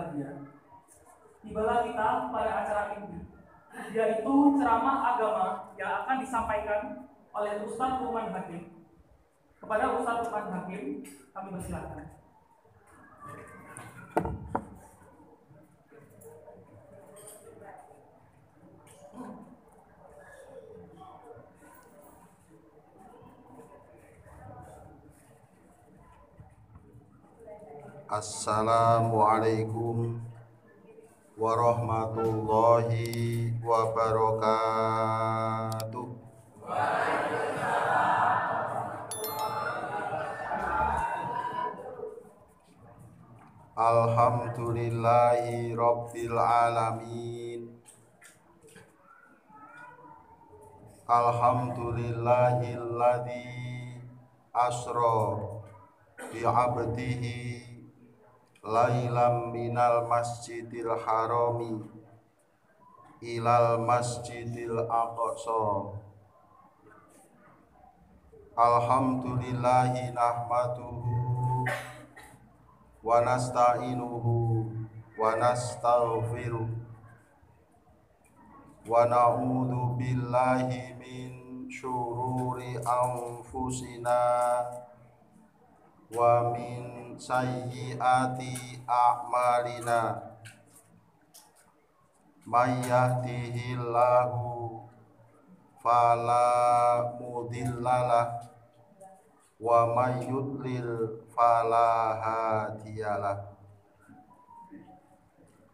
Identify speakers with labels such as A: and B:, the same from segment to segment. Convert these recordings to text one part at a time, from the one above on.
A: berbahagia. Tibalah kita pada acara ini, yaitu ceramah agama yang akan disampaikan oleh Ustadz Lukman Hakim. Kepada Ustadz Lukman Hakim, kami persilakan.
B: Assalamualaikum warahmatullahi wabarakatuh. Alhamdulillahi rabbil alamin. Alhamdulillahilladzi asra bi'abdihi lailam minal masjidil harami ilal masjidil aqsa. Alhamdulillahi nahmaduhu wa nasta'inuhu wa nastaghfiruh wa na'udzu billahi min syururi anfusina wa min sayyiati a'malina. May yahdihillahu fala mudhillalah wa may yudlil fala hadiyalah.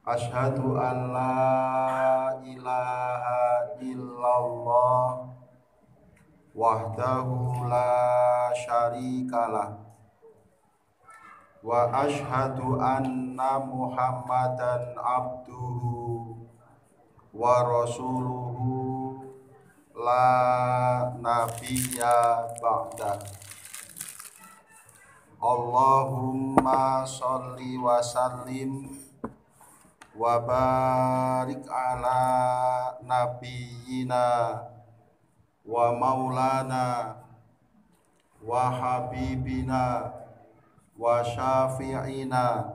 B: Asyhadu an la ilaha illallah wahdahu la syarikalah wa asyhadu anna Muhammadan abduhu wa rasuluhu la nabiyya ba'dah. Allahumma sholli wa sallim wa barik ala nabiyyina wa maulana wa habibina wa syafi'ina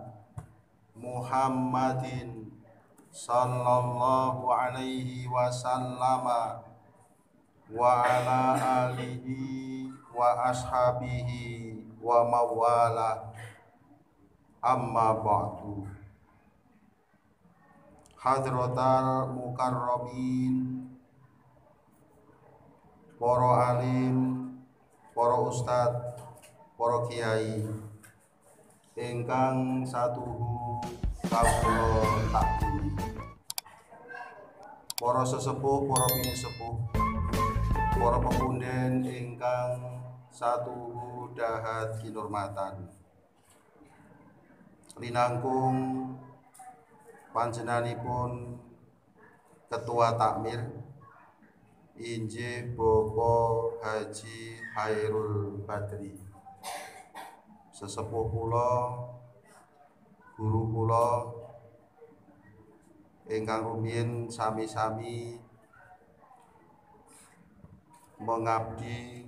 B: Muhammadin sallallahu alaihi wasallama wa ala alihi wa ashabihi wa mawala. Amma ba'du. Hadratal mukarramin, para alim, para ustad, para kiai ingkang satuhu kawula takdimi, para sesepuh, para pinisepuh, para pemunden ingkang satuhu dahat kinurmatan, linangkung panjenenganipun Ketua Takmir injih Bapak Haji Hairul Badri, sesepuh kula, guru kula ingkang rumiyin sami-sami mengabdi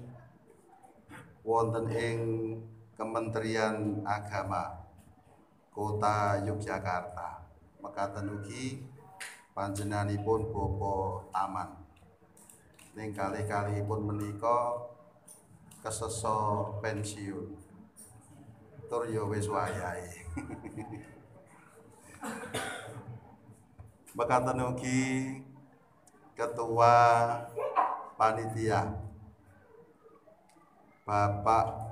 B: wonten ing Kementerian Agama Kota Yogyakarta. Mekaten ugi panjenenganipun Bapak Taman ning kalih-kalihipun menika kesesa pensiun tur ya wis wayahe. Mekaten ugi Ketua Panitia Bapak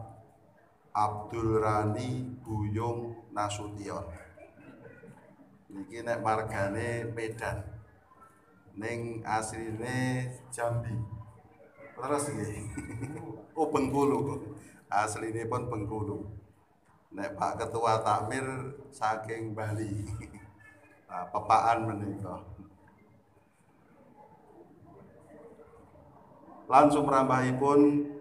B: Abdul Rani Buyung Nasution. Niki nek margane Medan, ning asline Jambi. Terus nggih. Oh Bengkulu. Aslinipun Bengkulu. Nek Pak Ketua Takmir saking Bali. Nah, pepaan menika. Lan sumrambahipun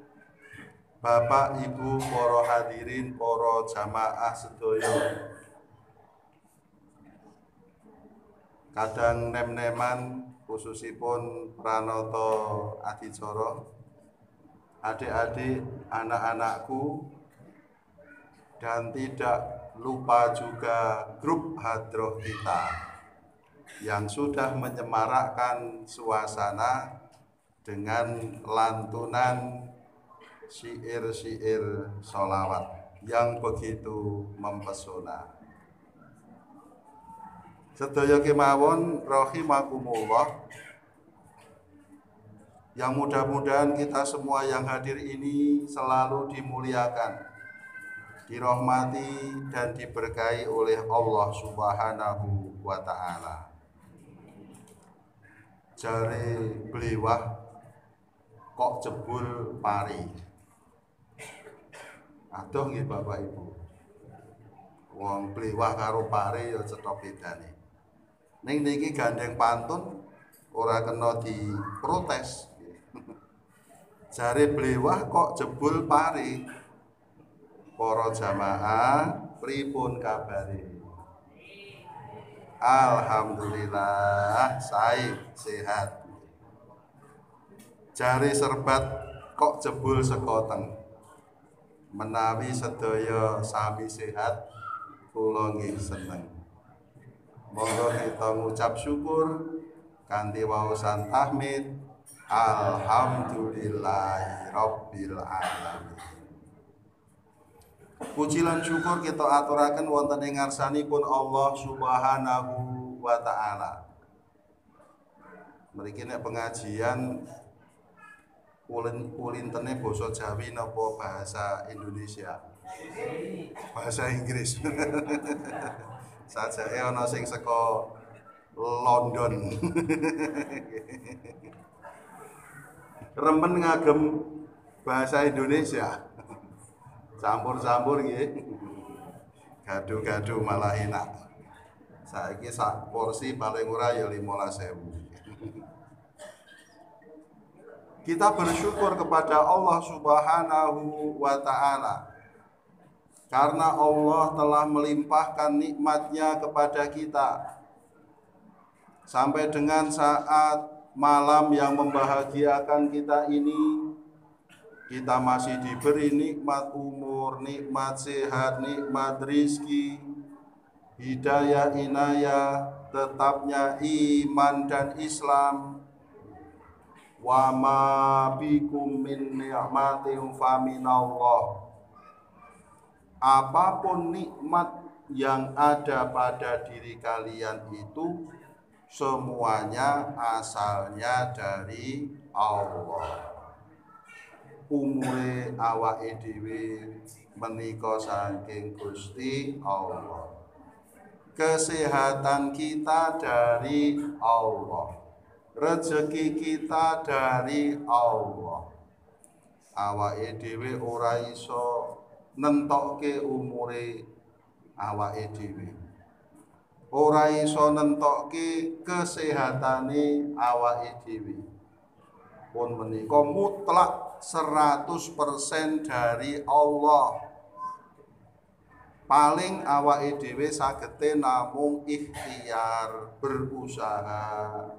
B: Bapak, Ibu, para hadirin, para jamaah sedaya. Kadang nem-neman khususipun pranata adicara, adik-adik, anak-anakku, dan tidak lupa juga grup hadroh kita yang sudah menyemarakkan suasana dengan lantunan syair-syair sholawat yang begitu mempesona. Sedaya kemawon rahimakumullah, yang mudah-mudahan kita semua yang hadir ini selalu dimuliakan, dirahmati dan diberkahi oleh Allah Subhanahu wa ta'ala. Jare bliwah kok jebul pari. Adoh nggih Bapak Ibu. Wong bliwah karo pari ya cetha bedane. Ning niki gandeng pantun ora kena diprotes. Jare bliwah kok jebul pari. Para jamaah pripun kabare? Alhamdulillah sae sehat. Jare serbat kok jebul sekoteng. Menawi sedaya sami sehat, kula nggih seneng. Monggo kita ngucap syukur kanthi waosan tahmid. Alhamdulillahirabbil alamin. Puji lan syukur kita aturaken wonten ing ngarsanipun Allah Subhanahu wa ta'ala. Mriki nek pengajian ulintene basa Jawi napa bahasa Indonesia? Bahasa Inggris. Sajake ana sing saka London. Remen ngagem bahasa Indonesia. Campur-campur nggih. Gaduh-gaduh malah enak. Saiki sak porsi paling ora ya 15.000. Kita bersyukur kepada Allah Subhanahu wa ta'ala karena Allah telah melimpahkan nikmatnya kepada kita sampai dengan saat malam yang membahagiakan kita ini. Kita masih diberi nikmat umur, nikmat sehat, nikmat rizki, hidayah, inayah, tetapnya iman dan Islam. Wa ma bikum min ni'matin faminallah. Apapun nikmat yang ada pada diri kalian itu semuanya asalnya dari Allah. Umure awake dhewe menika saking Gusti Allah. Kesehatan kita dari Allah. Rezeki kita dari Allah. Awake dhewe ora iso nentokke umure awake dhewe. Ora iso nentokke kesehatane awake dhewe. Pun menika mutlak 100% dari Allah. Paling awake dhewe sagete namung ikhtiar, berusaha.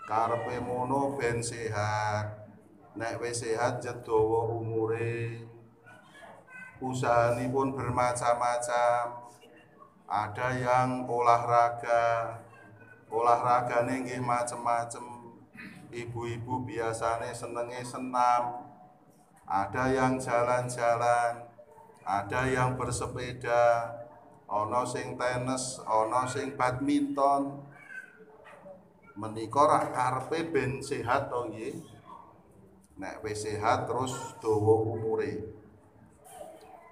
B: Karepe mono ben sehat. Nek wis sehat jedawa umure. Usahanipun bermacam-macam. Ada yang olahraga. Olahragane nggih macem-macem. Ibu-ibu biasane senenge senam. Ada yang jalan-jalan. Ada yang bersepeda. Ana sing tenis, ana sing badminton. Menika rak karepe ben sehat to nggih. Nek wis sehat terus dawa umure.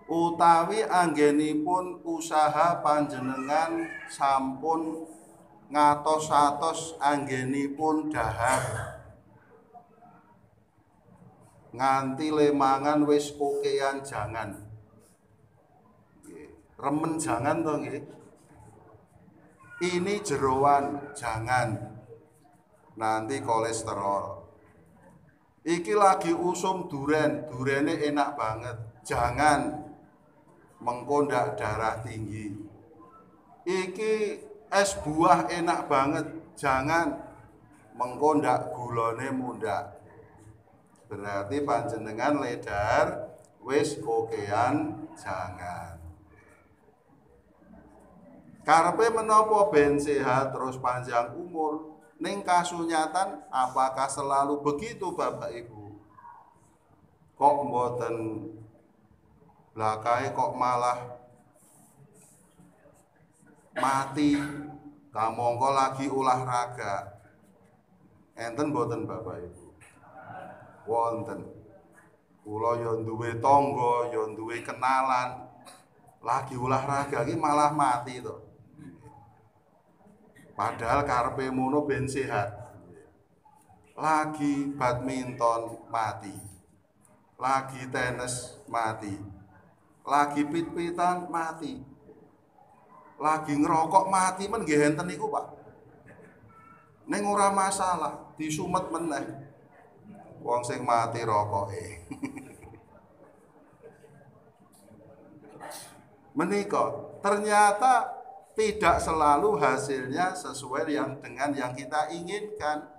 B: Utawi anggenipun usaha panjenengan sampun ngatos-atos anggenipun dahar. Nganti lemangan wis kokean jangan. Remen jangan to nggih. Ini jeroan jangan. Nanti kolesterol. Iki lagi usum duren, durene enak banget. Jangan, mengko ndak darah tinggi. Iki es buah enak banget. Jangan, mengko ndak gulane mundak. Berarti panjenengan ledar wis kokean jangan. Karepe menapa ben sehat terus panjang umur? Ning kasunyatan apakah selalu begitu Bapak Ibu? Kok mboten lakae kok malah mati kamangka lagi olahraga. Enten mboten Bapak Ibu? Wonten. Kula ya duwe tangga, ya duwe kenalan. Lagi olahraga iki malah mati to. Padahal karepe mono ben sehat. Lagi badminton mati. Lagi tenis mati. Lagi pit-pitan mati. Lagi ngerokok mati men nggih enten niku, Pak. Ning ora masalah, disumet meneh. Wong sing mati rokoke. Menika ternyata tidak selalu hasilnya sesuai dengan yang kita inginkan.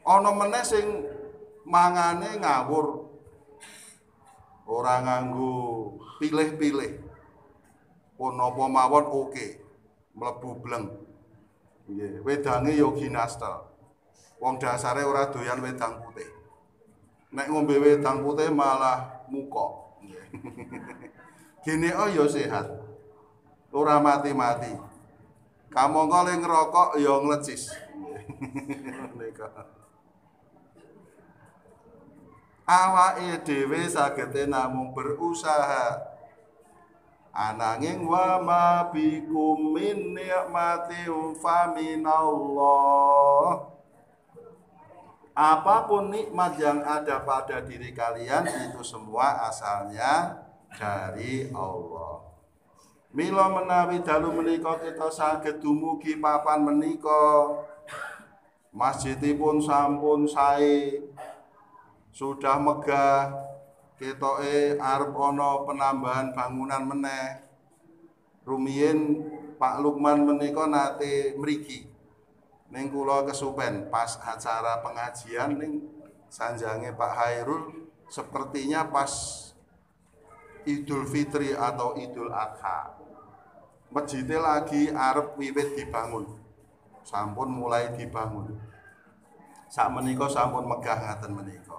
B: Ana meneh sing mangane ngawur. Ora nganggo pilih-pilih. Pun napa mawon oke. Mlebu bleng. Nggih, wedange ya ginastel. Wong dasare ora doyan wedang putih. Nek ngombe wedang putih malah mukok. Gene ya sehat. Ora mati-mati. Kamangka le ngerokok ya nglecis. Awake dhewe sagete namung berusaha. Ananging wa ma bikum min ni'matin fa minallah. Apapun nikmat yang ada pada diri kalian itu semua asalnya dari Allah. Mila menawi dalu menika kita saged dumugi papan menika, masjidipun sampun sae, sudah megah, ketoke arep ana penambahan bangunan meneh. Rumiyin Pak Lukman menika nate mriki. Ning kula kesupen pas acara pengajian ning sanjange Pak Hairul sepertinya pas Idul Fitri atau Idul Adha. Masjidnya lagi arep wiwit dibangun. Sampun mulai dibangun. Sak menika sampun megah ngaten menika.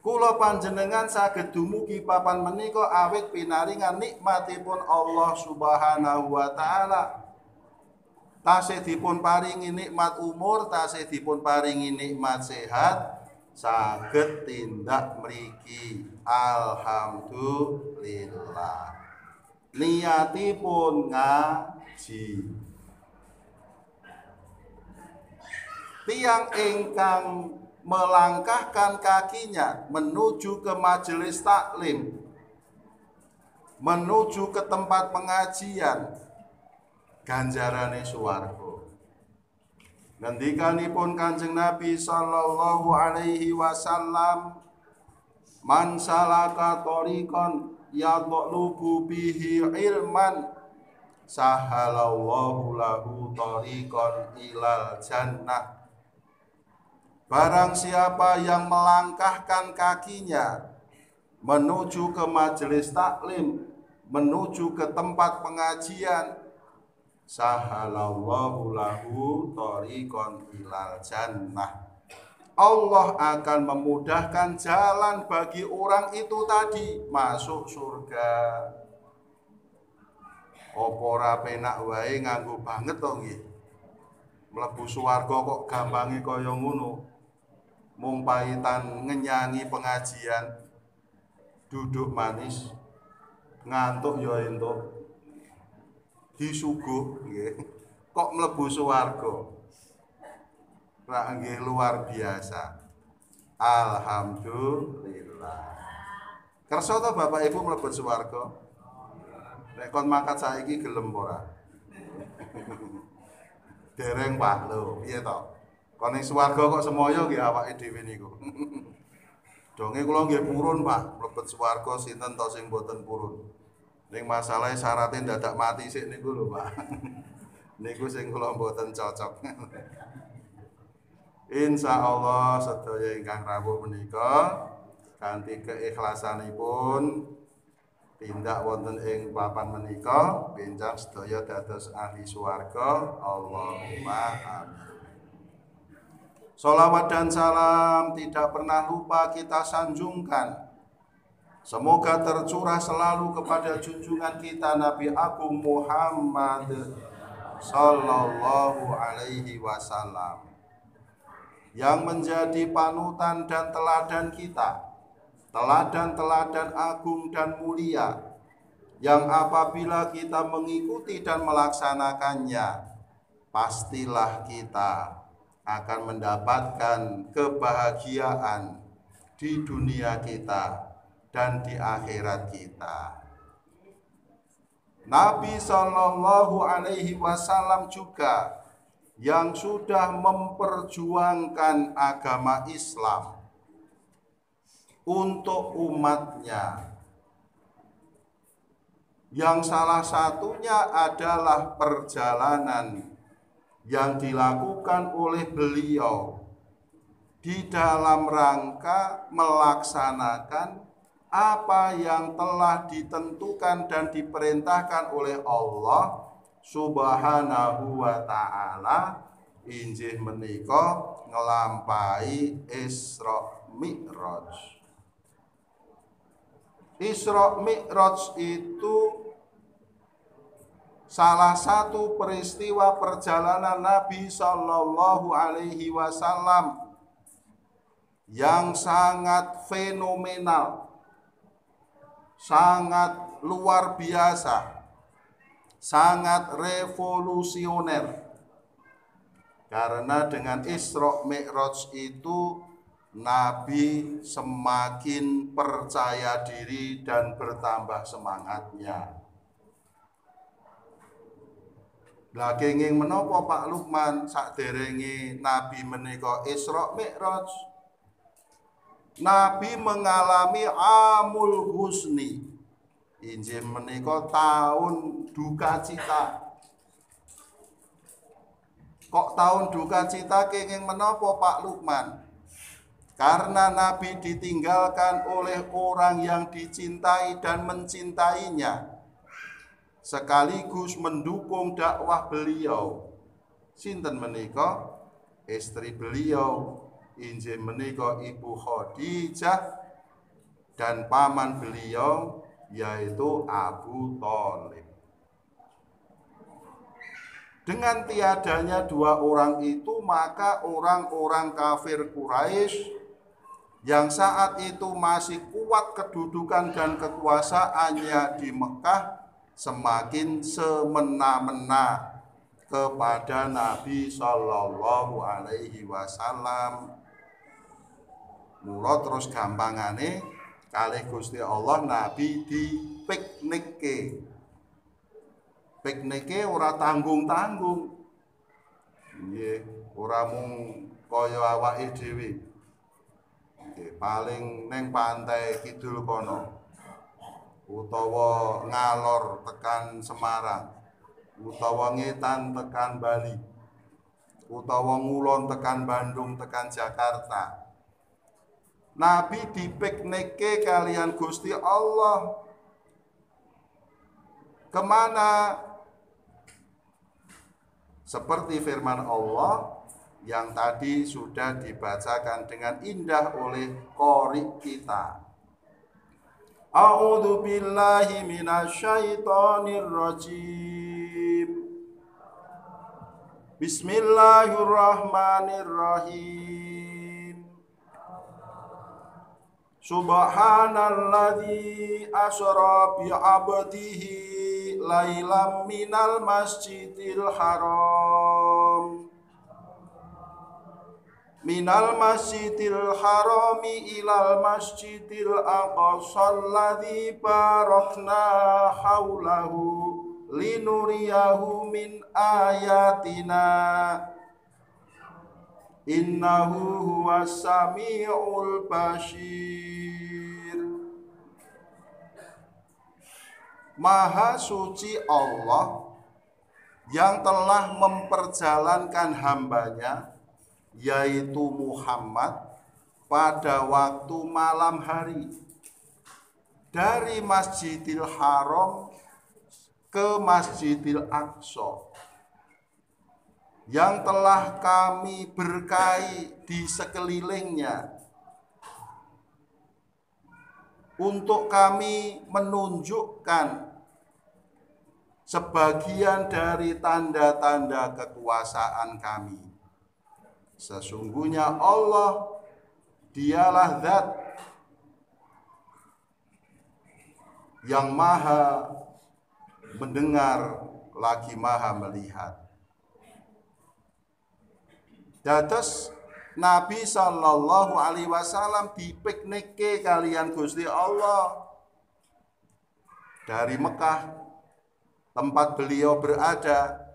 B: Kula panjenengan saged dumugi papan menika awit pinaringan nikmatipun Allah Subhanahu wa taala. Tasih dipun paringi nikmat umur, tasih dipun paringi nikmat sehat, saged tindak mriki alhamdulillah. Niatipun ngaji. Tiang ingkang melangkahkan kakinya menuju ke majelis taklim, menuju ke tempat pengajian, ganjarane swarga. Ngendikanipun Kanjeng Nabi sallallahu alaihi wasallam, man salaka thoriqan yatlubu bihi ilman sahalallahu lahu thoriqan ilal jannah. Barang siapa yang melangkahkan kakinya menuju ke majelis taklim, menuju ke tempat pengajian, sahalallahu lahu thoriqan ilal jannah. Allah akan memudahkan jalan bagi orang itu tadi masuk surga. Apa ora penak wae nganggo banget to nggih. Mlebu swarga kok gampange kaya ngono. Mung paitan ngenyangi pengajian, duduk manis, ngantuk ya entuk. Disuguh nggih. Kok mlebu swarga. Ra nggih luar biasa. Alhamdulillah. Kersa to Bapak Ibu mlebet swarga? Nek kon mangkat saiki gelem ora? Dereng Pak lho, piye to? Kon ning swarga kok semoyo nggih awake dhewe niku. Donge kula nggih purun Pak, mlebet swarga sinten to sing mboten purun. Ning masalah syaratnya dadak mati sik niku lho Pak. Niku sing kula mboten cocok. Insyaallah sedaya ingkang rawuh menika kanthi keikhlasanipun tindak wonten ing papan menika benjang sedaya dados ahli swarga. Allahumma amin. Sholawat dan salam tidak pernah lupa kita sanjungkan. Semoga tercurah selalu kepada junjungan kita Nabi Agung Muhammad Sallallahu Alaihi Wasallam, yang menjadi panutan dan teladan kita, teladan-teladan agung dan mulia, yang apabila kita mengikuti dan melaksanakannya, pastilah kita akan mendapatkan kebahagiaan di dunia kita dan di akhirat kita. Nabi Shallallahu Alaihi Wasallam juga yang sudah memperjuangkan agama Islam untuk umatnya, yang salah satunya adalah perjalanan yang dilakukan oleh beliau di dalam rangka melaksanakan apa yang telah ditentukan dan diperintahkan oleh Allah Subhanahu wa ta'ala, injih menika ngelampahi Isra Mi'raj. Isra Mi'raj itu salah satu peristiwa perjalanan Nabi Sallallahu Alaihi Wasallam yang sangat fenomenal, sangat luar biasa, sangat revolusioner. Karena dengan Isra Mi'raj itu Nabi semakin percaya diri dan bertambah semangatnya. Lah kenging menapa Pak Lukman saderenge Nabi menika Isra Mi'raj? Nabi mengalami amul husni, injih menika tahun duka cita. Kok tahun duka cita kenging menapa Pak Lukman? Karena Nabi ditinggalkan oleh orang yang dicintai dan mencintainya, sekaligus mendukung dakwah beliau. Sinten menika? Istri beliau, injih menika Ibu Khadijah, dan paman beliau yaitu Abu Thalib. Dengan tiadanya dua orang itu, maka orang-orang kafir Quraisy yang saat itu masih kuat kedudukan dan kekuasaannya di Mekah semakin semena-mena kepada Nabi Sallallahu Alaihi Wasallam. Mula terus gampangane kalih Gusti Allah Nabi dipiknike. Piknike ora tanggung-tanggung. Nggih, ora mung kaya awake dhewe. Nggih, paling neng pantai kidul kono, utawa ngalor tekan Semarang, utawa ngetan tekan Bali, utawa ngulon tekan Bandung tekan Jakarta. Nabi dipiknike kalian Gusti Allah. Kemana? Seperti firman Allah yang tadi sudah dibacakan dengan indah oleh qori kita. A'udzu billahi minasyaitonir rajim. Bismillahirrahmanirrahim. Subhanalladzi asra bi 'abdihi lailam minal masjidil haram ilal masjidil aqsa alladzi barakna haulahu linuriyahu min ayatina innahu huwas samiul basyir. Maha suci Allah yang telah memperjalankan hambanya, yaitu Muhammad, pada waktu malam hari dari Masjidil Haram ke Masjidil Aqsa yang telah kami berkahi di sekelilingnya, untuk kami menunjukkan sebagian dari tanda-tanda kekuasaan kami. Sesungguhnya Allah, dialah zat yang maha mendengar lagi maha melihat. Dados Nabi sallallahu alaihi wasallam dipiknike kalian Gusti Allah dari Mekah, tempat beliau berada,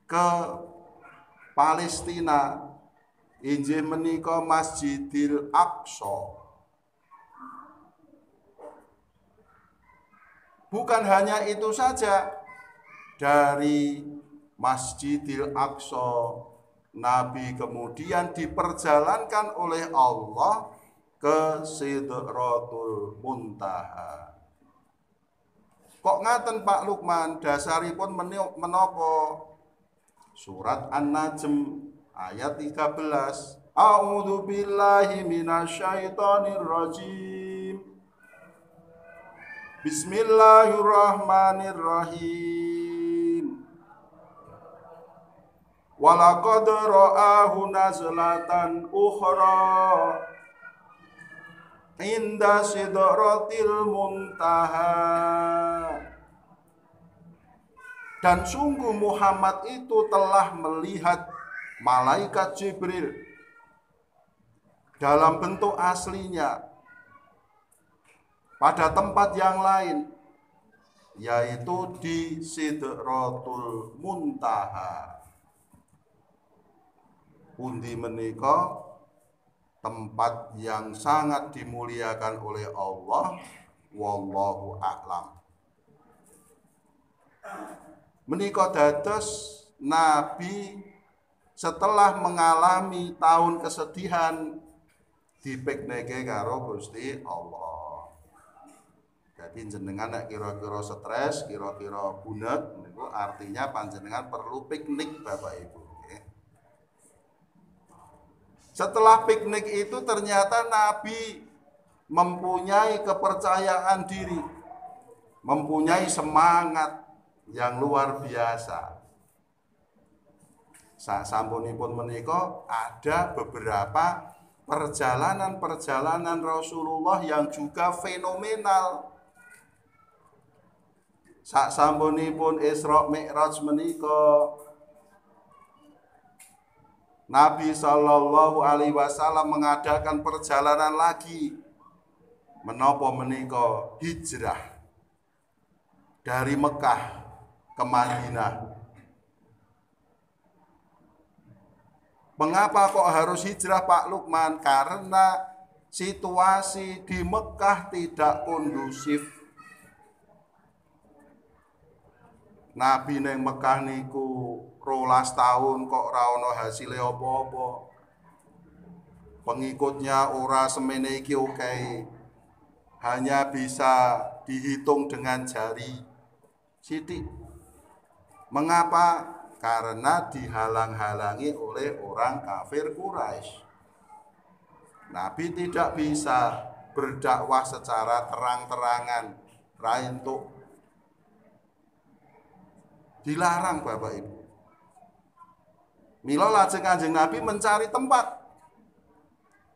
B: ke Palestina, injih menika Masjidil Aqsa. Bukan hanya itu saja, dari Masjidil Aqsa Nabi kemudian diperjalankan oleh Allah ke Sidratul Muntaha. Kok ngaten Pak Lukman, dasaripun menapa? Surat An-Najm ayat 13. A'udzu billahi minasyaitonir rajim. Bismillahirrahmanirrahim. Walaqad ra'ahu nazlatan ukhra inda sidratil muntaha. Dan sungguh Muhammad itu telah melihat malaikat Jibril dalam bentuk aslinya pada tempat yang lain, yaitu di Sidratul Muntaha. Pundi menika tempat yang sangat dimuliakan oleh Allah, wallahu a'lam. Menika dados Nabi setelah mengalami tahun kesedihan dipiknike karo Gusti Allah. Jadi jenengan nek kira-kira stres, kira-kira bunet, niku artinya panjenengan perlu piknik Bapak Ibu. Setelah piknik itu ternyata Nabi mempunyai kepercayaan diri, mempunyai semangat yang luar biasa. Sasampunipun menika ada beberapa perjalanan Rasulullah yang juga fenomenal. Sasampunipun Isra Mi'raj menika Nabi sallallahu alaihi wasallam mengadakan perjalanan lagi. Menapa menika hijrah dari Mekah ke Madinah. Mengapa kok harus hijrah Pak Lukman? Karena situasi di Mekah tidak kondusif. Nabi neng Mekah niku 12 tahun kok ora ana hasile apa-apa. Pengikutnya ora semene iki oke. Hanya bisa dihitung dengan jari sithik. Mengapa? Karena dihalang-halangi oleh orang kafir Quraisy. Nabi tidak bisa berdakwah secara terang-terangan, raentuk. Dilarang Bapak Ibu. Mila lajeng Kanjeng Nabi mencari tempat.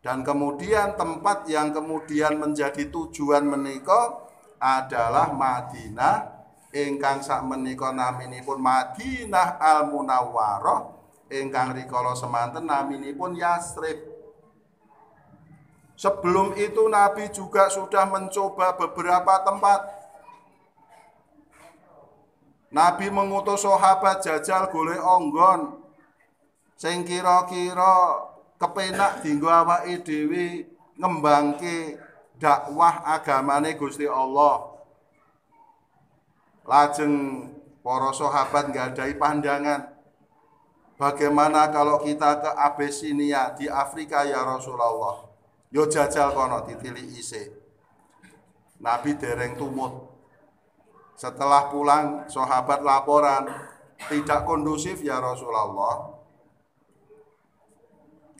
B: Dan kemudian tempat yang kemudian menjadi tujuan menika adalah Madinah, ingkang sakmenika naminipun Madinah Al-Munawwarah, ingkang rikala semanten naminipun Yatsrib. Sebelum itu Nabi juga sudah mencoba beberapa tempat. Nabi mengutus sahabat jajal golek onggon sing kira-kira kepenak dienggo awake dhewe ngembangke dakwah agamane Gusti Allah. Lajeng para sahabat nggadahi pandangan, bagaimana kalau kita ke Abyssinia di Afrika ya Rasulullah? Yo jajal kono ditiliki isih. Nabi dereng tumut. Setelah pulang, sahabat laporan, tidak kondusif ya Rasulullah.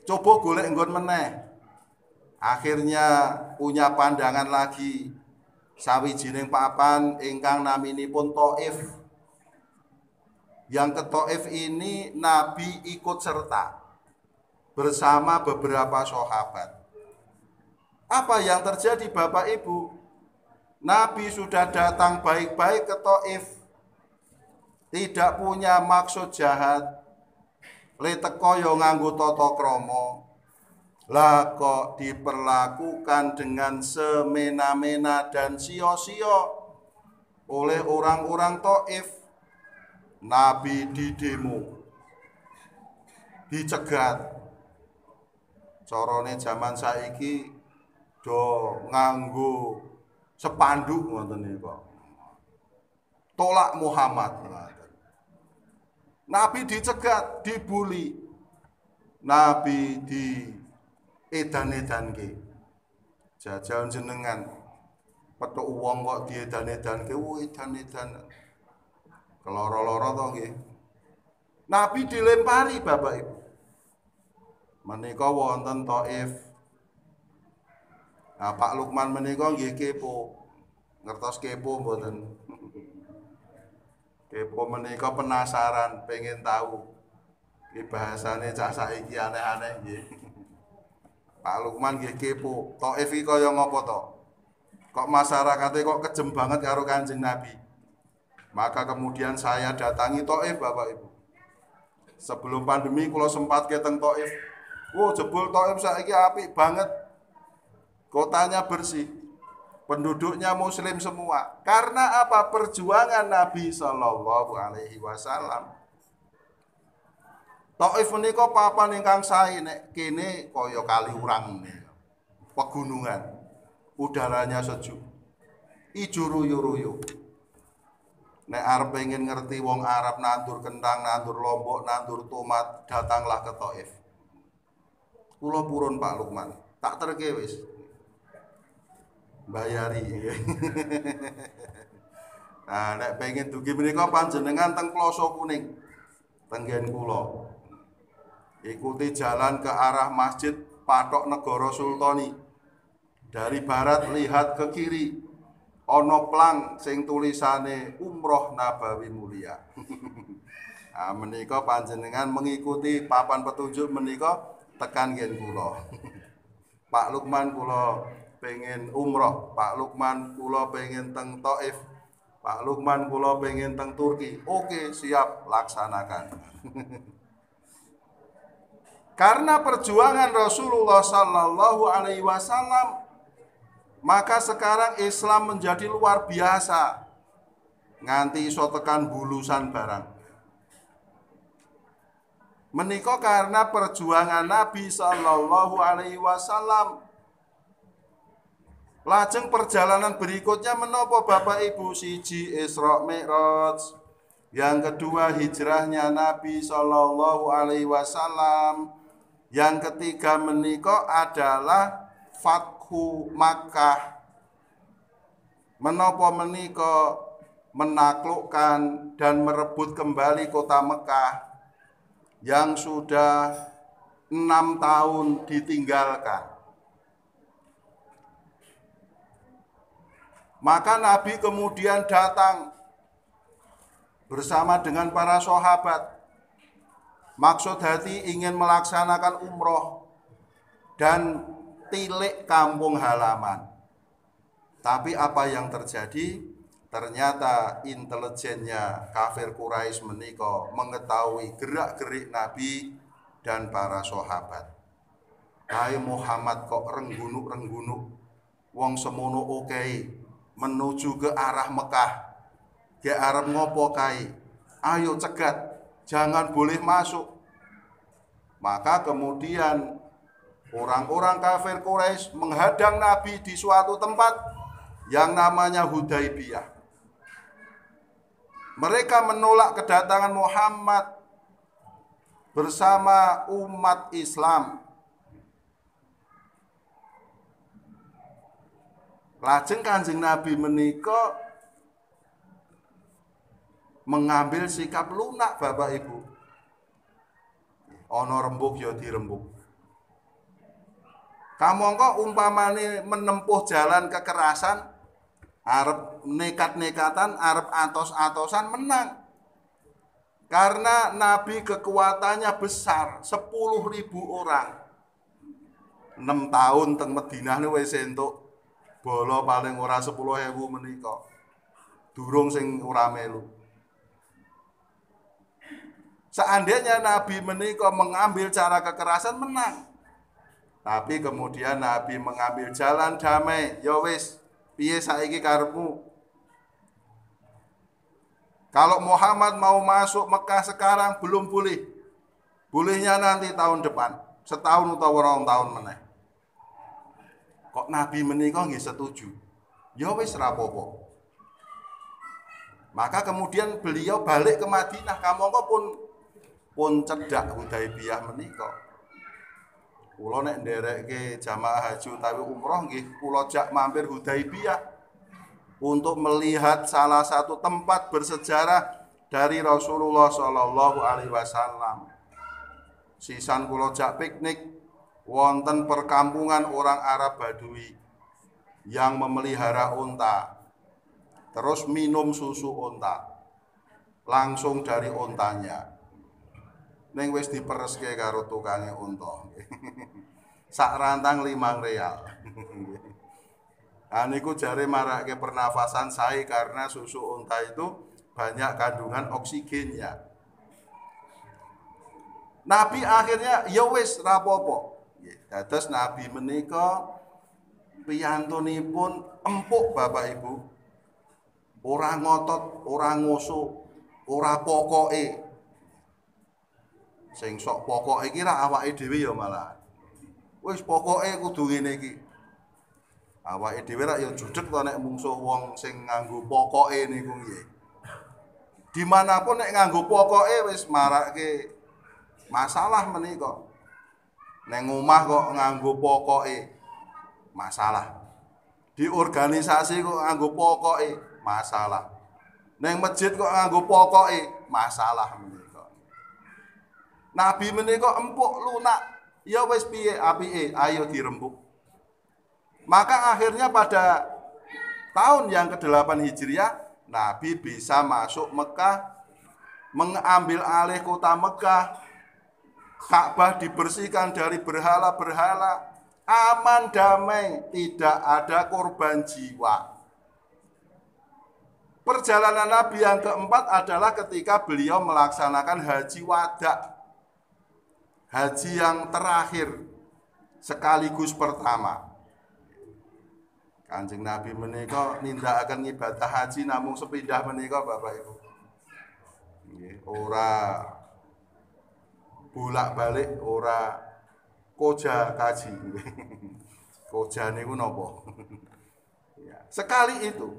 B: Coba golek nggon meneh. Akhirnya punya pandangan lagi. Sawijining papan ingkang naminipun Thaif. Yang ke Thaif ini Nabi ikut serta bersama beberapa sahabat. Apa yang terjadi Bapak Ibu? Nabi sudah datang baik-baik ke Thaif, tidak punya maksud jahat, le teko yo nganggo tata krama, lah kok diperlakukan dengan semena-mena dan sia-sia oleh orang-orang Thaif. Nabi didemo, dicegat. Carane zaman saiki do nganggo sepanduk ngoten niku. Tolak Muhammad. Nabi dicegat, dibuli. Nabi di edan-edanke. Jajal jenengan petuk wong kok diedan-edanke, edan-edan. Keloro-loro to nggih. Nabi dilempari Bapak Ibu. Menika wonten Thaif. Nah, Pak Lukman menika nggih kepo. Ngertos kepo mboten? Kepo menika penasaran, pengen tahu. Iki bahasane cah saiki aneh-aneh nggih. Pak Lukman nggih kepo. Thaif iki kaya ngapa to? Kok masyarakate kok kejem banget karo Kanjeng Nabi? Maka kemudian saya datangi Thaif Bapak Ibu. Sebelum pandemi kula sempat keteng Thaif. Jebul Thaif saiki apik banget. Kotanya bersih, penduduknya muslim semua. Karena apa? Perjuangan Nabi Shallallahu Alaihi Wasallam. Thaif menika papan ingkang sae nek kene kaya Kaliurang nih. Pegunungan, udaranya sejuk, ijo ruyu-ruyu. Nek arep pengen ngerti wong Arab nandur kentang, nandur lombok, nandur tomat, datanglah ke Thaif. Kula purun Pak Lukman, tak terke wis. Bayari. Nah, nek pengen dugi menika panjenengan teng Ploso Kuning. Tenggen kula. Ikuti jalan ke arah Masjid Patok Negoro Sultani. Dari barat lihat ke kiri. Ono plang sing tulisane Umroh Nabawi Mulia. Nah, menika panjenengan mengikuti papan petunjuk menika tekan ngen kula. Pak Lukman kula pengen umroh, Pak Lukman kula pengen teng Thaif, Pak Lukman kula pengen teng Turki. Oke, siap, laksanakan. Karena perjuangan Rasulullah Sallallahu Alaihi Wasallam, maka sekarang Islam menjadi luar biasa, nganti iso tekan bulusan barang. Menika karena perjuangan Nabi Sallallahu Alaihi Wasallam. Lajeng perjalanan berikutnya menapa Bapak Ibu? Siji Isra Mi'raj, yang kedua hijrahnya Nabi Shallallahu Alaihi Wasallam, yang ketiga menika adalah Fathu Makkah. Menapa menika? Menaklukkan dan merebut kembali kota Mekah yang sudah 6 tahun ditinggalkan. Maka Nabi kemudian datang bersama dengan para sahabat. Maksud hati ingin melaksanakan umroh dan tilik kampung halaman. Tapi apa yang terjadi? Ternyata intelijennya kafir Quraisy menika mengetahui gerak-gerik Nabi dan para sahabat. Hai Muhammad kok renggunuk-renggunuk, wong semono okei. Menuju ke arah Mekah, ke arah ngopo kai, ayo cegat, jangan boleh masuk. Maka kemudian orang-orang kafir Quraisy menghadang Nabi di suatu tempat yang namanya Hudaibiyah. Mereka menolak kedatangan Muhammad bersama umat Islam. Lajeng Kanjeng Nabi menika mengambil sikap lunak Bapak Ibu. Ana rembug ya dirembug. Kamangka umpamane menempuh jalan kekerasan, arep nekat-nekatan, arep atos-atosan menang. Karena Nabi kekuatannya besar, 10.000 orang. 6 tahun teng Madinah niku wis entuk bola paling ora 10.000 menika. Durung sing ora melu. Seandainya Nabi menika mengambil cara kekerasan menang. Tapi kemudian Nabi mengambil jalan damai. Ya wis, piye saiki karepmu? Kalau Muhammad mau masuk Mekah sekarang belum boleh. Bolehnya nanti tahun depan, setahun atau 2 tahun meneh. Kok Nabi menika nggih setuju? Ya wis rapopo. Maka kemudian beliau balik ke Madinah, kamangka pun cedhak Hudaibiyah menika. Kula nek nderekke jamaah haji utawi umroh nggih kula jak mampir Hudaibiyah untuk melihat salah satu tempat bersejarah dari Rasulullah Shallallahu Alaihi Wasallam. Sisan kula jak piknik wonten perkampungan orang Arab Badui yang memelihara unta, terus minum susu unta langsung dari untanya. Ning wis dipereske karo tukange unta. Sak rantang 5 real. Niku jare marake pernafasan sae karena susu unta itu banyak kandungan oksigennya. Nabi akhirnya ya wis rapopo. Dados Nabi menika piyantunipun empuk Bapak Ibu. Ora ngotot, ora ngusuk, ora pokoke. Sing sok pokoke iki ra awake dhewe ya malah. Wis pokoke kudu ngene iki. Awake dhewe rak ya judeg to nek mungsuh wong sing nganggo pokoke niku nggih. Dimanapun nek nganggo pokoke wis marake masalah menika. Nek omah kok nganggo pokoke masalah. Di organisasi kok nganggo pokoke masalah. Nek masjid kok nganggo pokoke masalah menika. Nabi menika empuk lunak. Ya wis piye apike ayo dirembuk. Maka akhirnya pada tahun yang ke-8 Hijriah, Nabi bisa masuk Mekah, mengambil alih kota Mekah, Ka'bah dibersihkan dari berhala-berhala, aman damai, tidak ada korban jiwa. Perjalanan Nabi yang keempat adalah ketika beliau melaksanakan haji wada, haji yang terakhir sekaligus pertama. Kanjeng Nabi menika nindakaken ibadah haji namung sepindah menika Bapak Ibu. Nggih, ora bolak-balik, ora koja kaji. Koja niku napa? Ya, sekali itu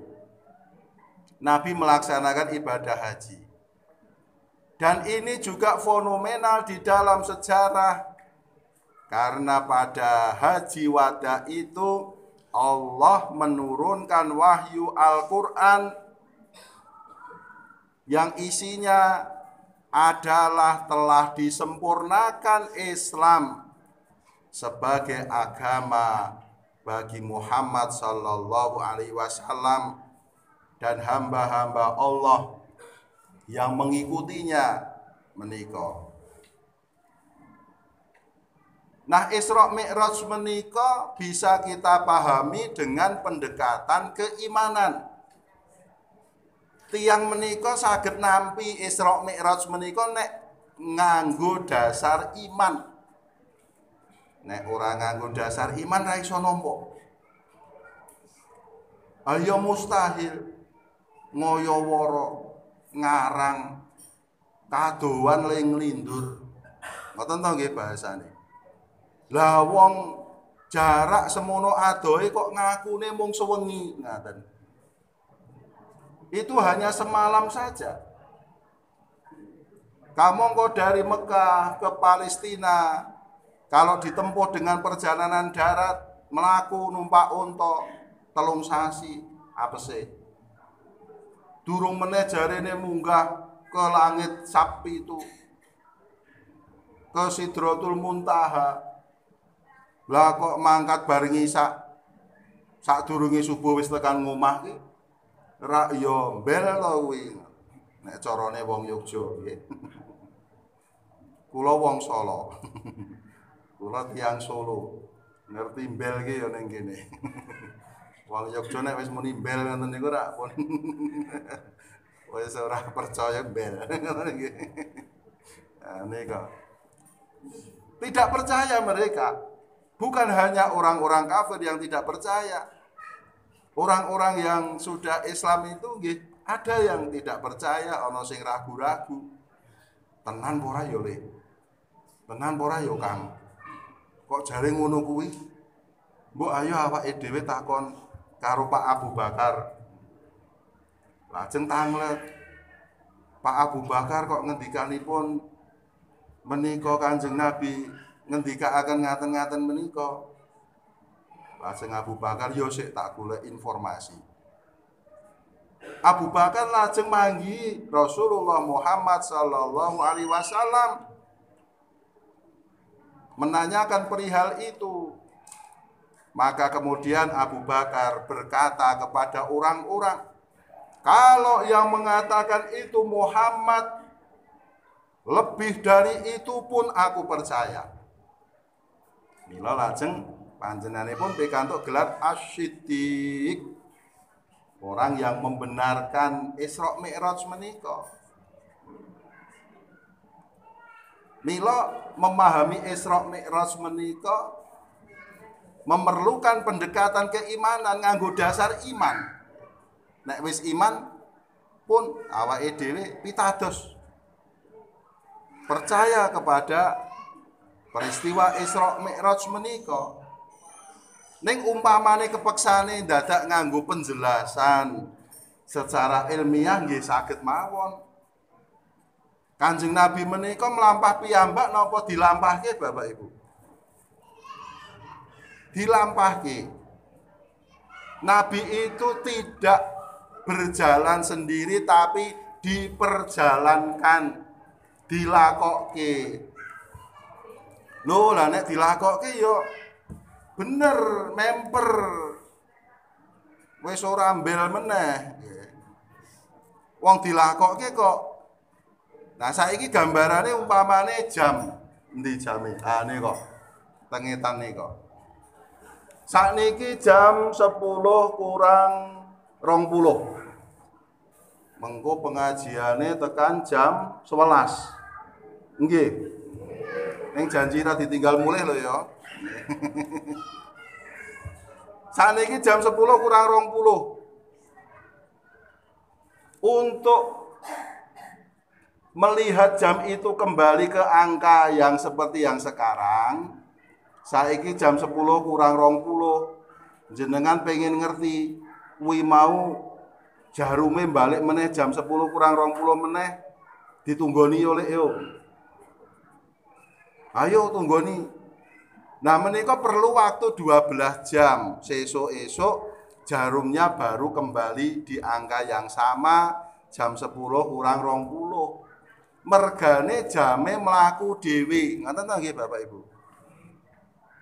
B: Nabi melaksanakan ibadah haji. Dan ini juga fenomenal di dalam sejarah karena pada haji wada itu Allah menurunkan wahyu Al-Quran yang isinya adalah telah disempurnakan Islam sebagai agama bagi Muhammad sallallahu alaihi wasallam dan hamba-hamba Allah yang mengikutinya menika. Nah, Isra Mi'raj menika bisa kita pahami dengan pendekatan keimanan. Tiang menika saged nampi Isra Mi'raj menika nek nganggo dasar iman. Nek ora nganggo dasar iman ra iso nampa. Ayo mustahil ngoyo-woro ngarang kadowan le nglindur. Ngoten to nggih bahasane. Lah wong jarak semono adohe kok ngakune mung sewengi ngaten. Itu hanya semalam saja. Kamangka dari Mekah ke Palestina kalau ditempuh dengan perjalanan darat, melaku numpak unta telung sasi apese. Durung meneh jarene munggah ke langit sapi itu, ke Sidratul Muntaha. Lah kok mangkat bareng isak sadurunge subuh wis tekan ngomah ki ra yo mbel to kuwi. Nek carane wong Yogya nggih. Kula wong Solo. Kula tiyang Solo. Ngerti mbel ki ya ning kene. Wong Yogya nek wis muni mbel ngoten niku rak pun wis ora percaya mbel. Ngoten nggih. Nah, nika. Tidak percaya mereka. Bukan hanya orang-orang kafir yang tidak percaya. Orang-orang yang sudah Islam itu nggih, ada yang tidak percaya, ana sing ragu-ragu. Tenan ora ya, Le? Tenan ora ya, Kang? Kok jare ngono kuwi? Mbok ayo awake dhewe takon karo Pak Abu Bakar. Lajeng tanglet. Pak Abu Bakar kok ngendikanipun menika Kanjeng Nabi ngendikaaken ngaten-ngaten menika. Lajeng Abu Bakar yo sik tak golek informasi. Abu Bakar lajeng manggi Rasulullah Muhammad sallallahu alaihi wasallam menanyakan perihal itu. Maka kemudian Abu Bakar berkata kepada orang-orang, kalau yang mengatakan itu Muhammad, lebih dari itu pun aku percaya. Mila lajeng panjenenganipun pikantuk gelar Asy-Siddiq, orang yang membenarkan Isra Mi'raj menika. Mila memahami Isra Mi'raj menika memerlukan pendekatan keimanan nganggo dasar iman. Nek wis iman pun awake dhewe pitados percaya kepada peristiwa Isra Mi'raj menika. Ning umpamane kepeksane dadak nganggo penjelasan secara ilmiah nggih saged mawon. Kanjeng Nabi menika melampah piyambak napa dilampahke Bapak Ibu? Dilampahke. Nabi itu tidak berjalan sendiri tapi diperjalankan, dilakokke. Lho, lah nek dilakokke yo bener memper. Wis ora mbel meneh. Wong dilakokke kok. Nah, saiki gambarane umpamane jam. Endi jame? Ah nika. Tengetan nika. Sakniki jam 10 kurang 20. Mengko pengajiane tekan jam 11. Nggih. Ning janji ra ditinggal mulih lho ya. Sakniki jam 10 kurang 20. Untuk melihat jam itu kembali ke angka yang seperti yang sekarang, saiki jam 10 kurang 20. Jenengan pengen ngerti kuwi mau jarume balik meneh jam 10 kurang 20 meneh ditunggoni oleh yo. Ayo tunggoni. Nah, menika perlu waktu 12 jam. Sesuk-esuk jarumnya baru kembali di angka yang sama jam 10 kurang 20. Mergane jame mlaku dhewe. Ngoten ta nggih Bapak Ibu?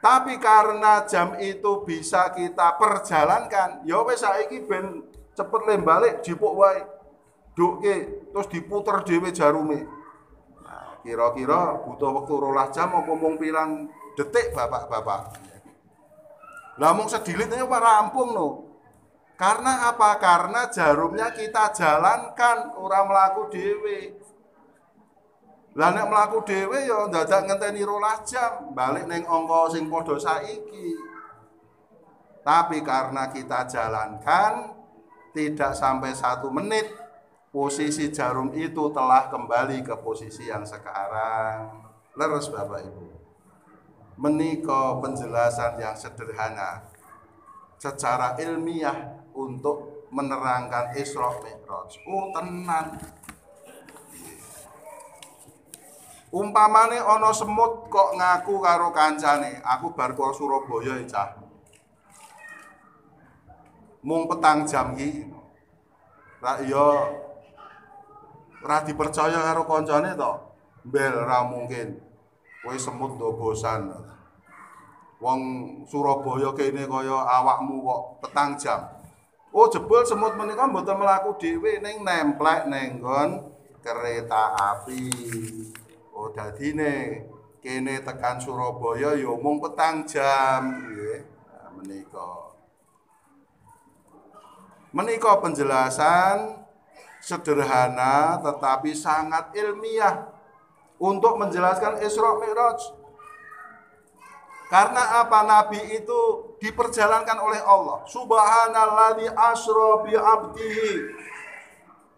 B: Tapi karena jam itu bisa kita perjalankan, ya wis saiki ben cepet le balik jipuk wae. Dukke terus diputer dhewe jarume. Nah, kira-kira butuh waktu 12 jam apa mung pirang detik Bapak-bapak. Lah mung sedilit aja rampung no. Karena apa? Karena jarumnya kita jalankan, ora mlaku dhewe. Lah nek mlaku dhewe ya dadak ngenteni 12 jam, balik ning angka sing padha saiki. Tapi karena kita jalankan tidak sampai 1 menit, posisi jarum itu telah kembali ke posisi yang sekarang. Leres Bapak Ibu. Menika penjelasan yang sederhana secara ilmiah untuk menerangkan Isra Mi'raj. Oh, tenan. Umpamane ana semut kok ngaku karo kancane, aku bar karo Surabaya cah. mung petang jam ki. Ra iya ora dipercaya karo kancane to. Mbel ora mungkin. Kowe semut do bosan. Wong Surabaya kene kaya awakmu kok petang jam. Oh jebul semut menika mboten mlaku dhewe ning nemplek ning nggon kereta api. Oh dadine kene tekan Surabaya ya mung petang jam nggih. Nah, menika penjelasan sederhana tetapi sangat ilmiah untuk menjelaskan Isra Mi'raj. Karena apa? Nabi itu diperjalankan oleh Allah. Subhanalladzi asra bi 'abdihi.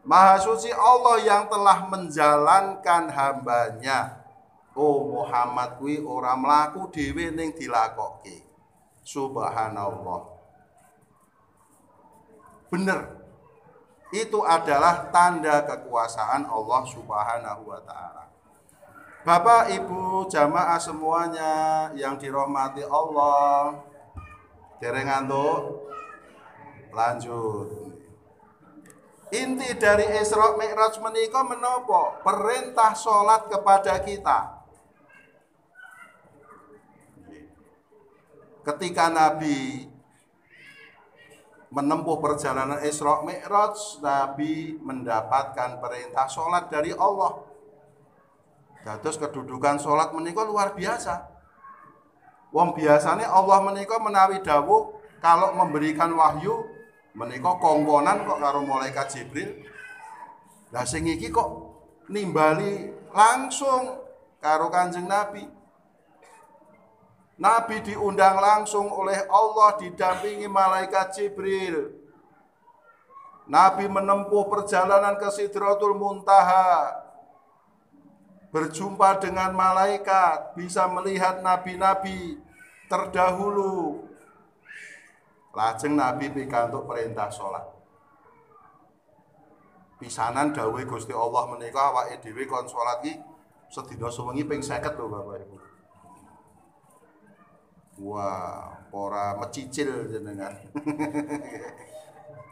B: Maha suci Allah yang telah menjalankan hambanya. Oh Muhammad kuwi ora mlaku dhewe ning dilakokke. Subhanallah. Bener. Itu adalah tanda kekuasaan Allah Subhanahu wa taala. Bapak, Ibu, jamaah semuanya yang dirahmati Allah. Dereng ngantuk? Lanjut. Inti dari Isra Mi'raj menika menapa? Perintah salat kepada kita. Ketika Nabi menempuh perjalanan Isra Mi'raj, Nabi mendapatkan perintah salat dari Allah. Dados kedudukan salat menika luar biasa. Wong biasanya Allah menika menawi dawuh kalau memberikan wahyu menika kongkonan kok karo malaikat Jibril. Lah sing iki kok nimbali langsung karo Kanjeng Nabi. Nabi diundang langsung oleh Allah didampingi malaikat Jibril. Nabi menempuh perjalanan ke Sidratul Muntaha. Berjumpa dengan malaikat, bisa melihat nabi-nabi terdahulu. Lajeng Nabi pikantuk perintah salat. Pisanan dawuh Gusti Allah menika awake dhewe kon salat iki sedina sewengi ping 50 lho Bapak Ibu. Wah, ora mecicil jenengan.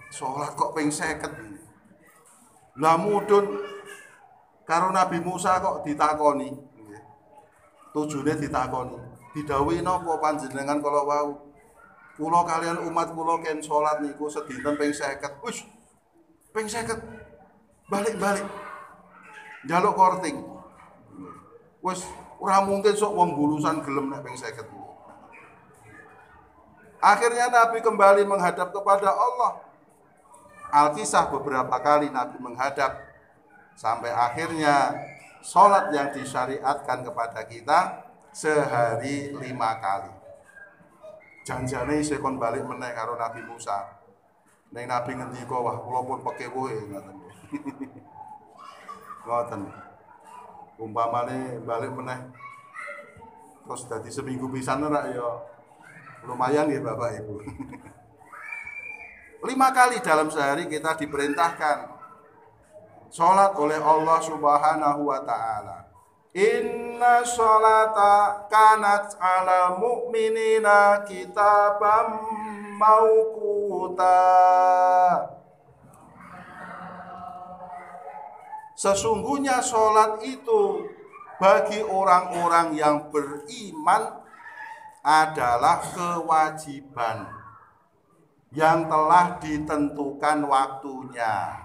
B: Salat kok ping 50. Lah mudhun karo Nabi Musa kok ditakoni. Tujune ditakoni. Didhawuhi napa panjenengan kala wau? Kula kalian umat kula ken salat niku sedinten ping 50. Wis ping 50. Balik-balik. Njaluk korting. Wis ora mungkin sok wong bulusan gelem nek ping 50. Akhirnya Nabi kembali menghadap kepada Allah. Alkisah beberapa kali Nabi menghadap sampai akhirnya sholat yang disyariatkan kepada kita sehari 5 kali. Janjane isih kon balik meneh karo Nabi Musa. Ning Nabi ngendika wah kula pun pekewuhe ngoten. Ngoten. Umpamane balik meneh terus dadi seminggu pisan ora ya lumayan ya Bapak Ibu. 5 kali dalam sehari kita diperintahkan sholat oleh Allah Subhanahu wa ta'ala. Inna sholata kanat ala mu'minina kitabam mauquta. Sesungguhnya sholat itu bagi orang-orang yang beriman adalah kewajiban yang telah ditentukan waktunya.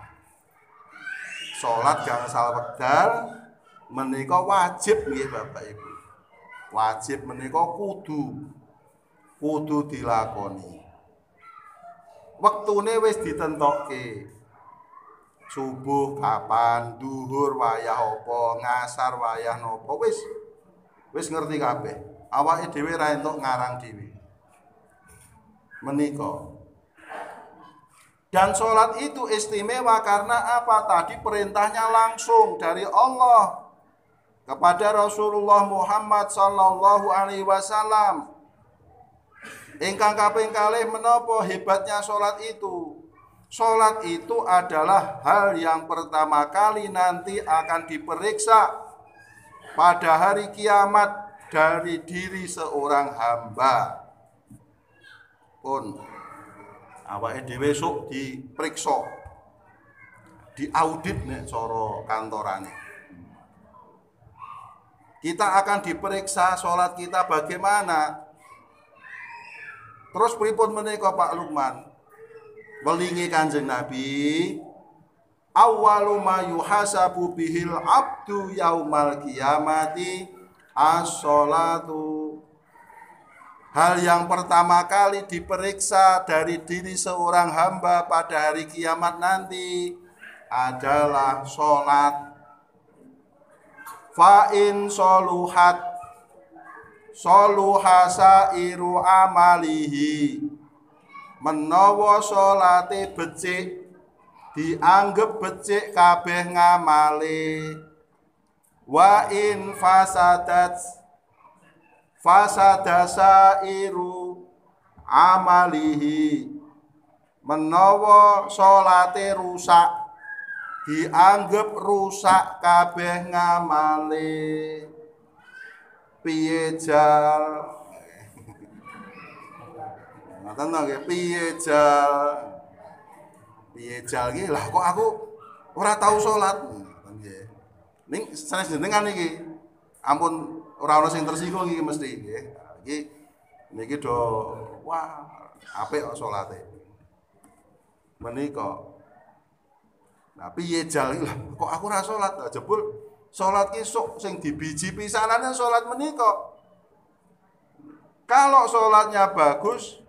B: Salat gangsal wekdal menika wajib nggih Bapak Ibu. Wajib menika kudu dilakoni. Wektune wis ditentokke. Subuh kapan, duhur wayah apa, ngasar wayah napa, wis ngerti kabeh. Awake dhewe ra entuk ngarang dhewe. Menika dan sholat itu istimewa karena apa? Tadi perintahnya langsung dari Allah kepada Rasulullah Muhammad sallallahu alaihi wasallam. Ingkang kaping kalih menapa hebatnya sholat itu? Sholat itu adalah hal yang pertama kali nanti akan diperiksa pada hari kiamat dari diri seorang hamba. Pun Awake dhewe sok dipriksa, diaudit nek cara kantorane. Kita akan diperiksa salat kita bagaimana. Terus pripun menika Pak Lukman? Welingi Kanjeng Nabi, awwalu ma yuhasabu bihil abdu yaumal qiyamati as-sholatu. Hal yang pertama kali diperiksa dari diri seorang hamba pada hari kiamat nanti adalah sholat. Fa'in soluhat soluhasairu amalihi. Menawa sholate becik, dianggap becik kabeh ngamale. Wa in fasadasairu amalihi. Menawa sholate rusak, dianggap rusak kabeh ngamale. Piye jal? Ngoten to nggih, piye jal? Piye jal iki lah kok aku ora tau salat. Ngoten nggih. Ning sanes jenengan iki ampun ora ana sing tersinggung iki mesti nggih. Iki niki do wah apik kok salate. Menika. Nah piye jal iki lah kok aku ora salat. Jebul salat ki sok sing dibiji pisanane salat menika. Kalau salatnya bagus,